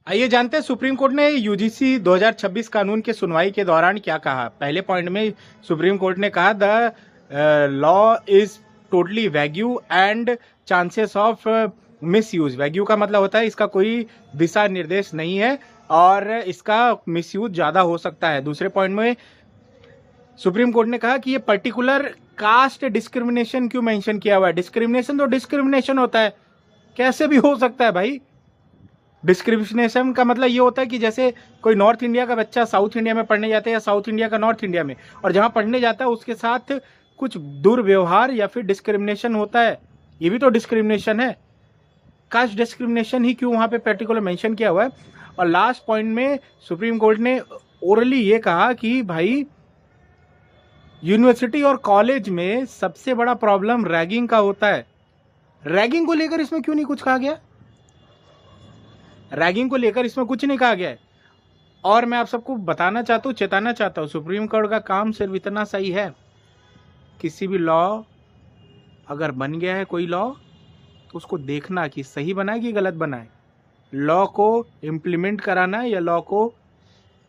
आइए जानते हैं सुप्रीम कोर्ट ने यूजीसी 2026 कानून के सुनवाई के दौरान क्या कहा। पहले पॉइंट में सुप्रीम कोर्ट ने कहा the law is totally wagyu and chances of misuse. Wagyu का मतलब होता है इसका कोई दिशा निर्देश नहीं है और इसका मिसयूज ज़्यादा हो सकता है। दूसरे पॉइंट में सुप्रीम कोर्ट ने कहा कि ये पर्टिकुलर कास्ट डिस्क्रिमिनेशन क्यों मेंशन किया हुआ है। डिस्क्रिमिनेशन तो डिस्क्रिमिनेशन होता है, कैसे भी हो सकता है भाई। डिस्क्रिमिनेशन का मतलब ये होता है कि जैसे कोई नॉर्थ इंडिया का बच्चा साउथ इंडिया में पढ़ने जाता है या साउथ इंडिया का नॉर्थ इंडिया में, और जहाँ पढ़ने जाता है उसके साथ कुछ दुर्व्यवहार या फिर डिस्क्रिमिनेशन होता है, ये भी तो डिस्क्रिमिनेशन है। कास्ट डिस्क्रिमिनेशन ही क्यों वहाँ पे पर्टिकुलर मेंशन किया हुआ है। और लास्ट पॉइंट में सुप्रीम कोर्ट ने ओरली ये कहा कि भाई यूनिवर्सिटी और कॉलेज में सबसे बड़ा प्रॉब्लम रैगिंग का होता है। रैगिंग को लेकर इसमें क्यों नहीं कुछ कहा गया? रैगिंग को लेकर इसमें कुछ नहीं कहा गया है। और मैं आप सबको बताना चाहता हूँ, चेताना चाहता हूँ, सुप्रीम कोर्ट का काम सिर्फ इतना सही है, किसी भी लॉ अगर बन गया है कोई लॉ तो उसको देखना कि सही बनाए कि गलत बनाए। लॉ को इम्प्लीमेंट कराना है या लॉ को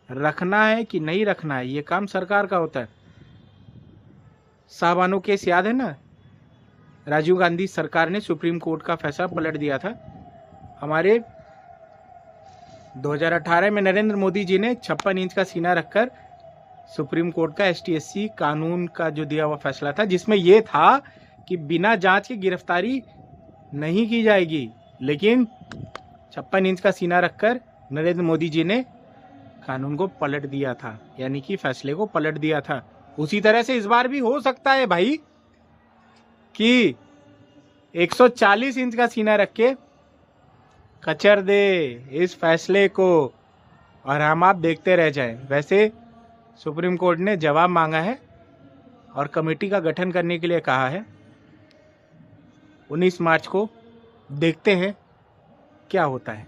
रखना है कि नहीं रखना है, ये काम सरकार का होता है। शाहबानो केस याद है ना, राजीव गांधी सरकार ने सुप्रीम कोर्ट का फैसला पलट दिया था। हमारे 2018 में नरेंद्र मोदी जी ने 56 इंच का सीना रखकर सुप्रीम कोर्ट का ST/SC कानून का जो दिया हुआ फैसला था, जिसमें यह था कि बिना जांच की गिरफ्तारी नहीं की जाएगी, लेकिन 56 इंच का सीना रखकर नरेंद्र मोदी जी ने कानून को पलट दिया था, यानी कि फैसले को पलट दिया था। उसी तरह से इस बार भी हो सकता है भाई कि 140 इंच का सीना रख के कचर दे इस फैसले को और हम आप देखते रह जाएं। वैसे सुप्रीम कोर्ट ने जवाब मांगा है और कमेटी का गठन करने के लिए कहा है। 19 मार्च को देखते हैं क्या होता है।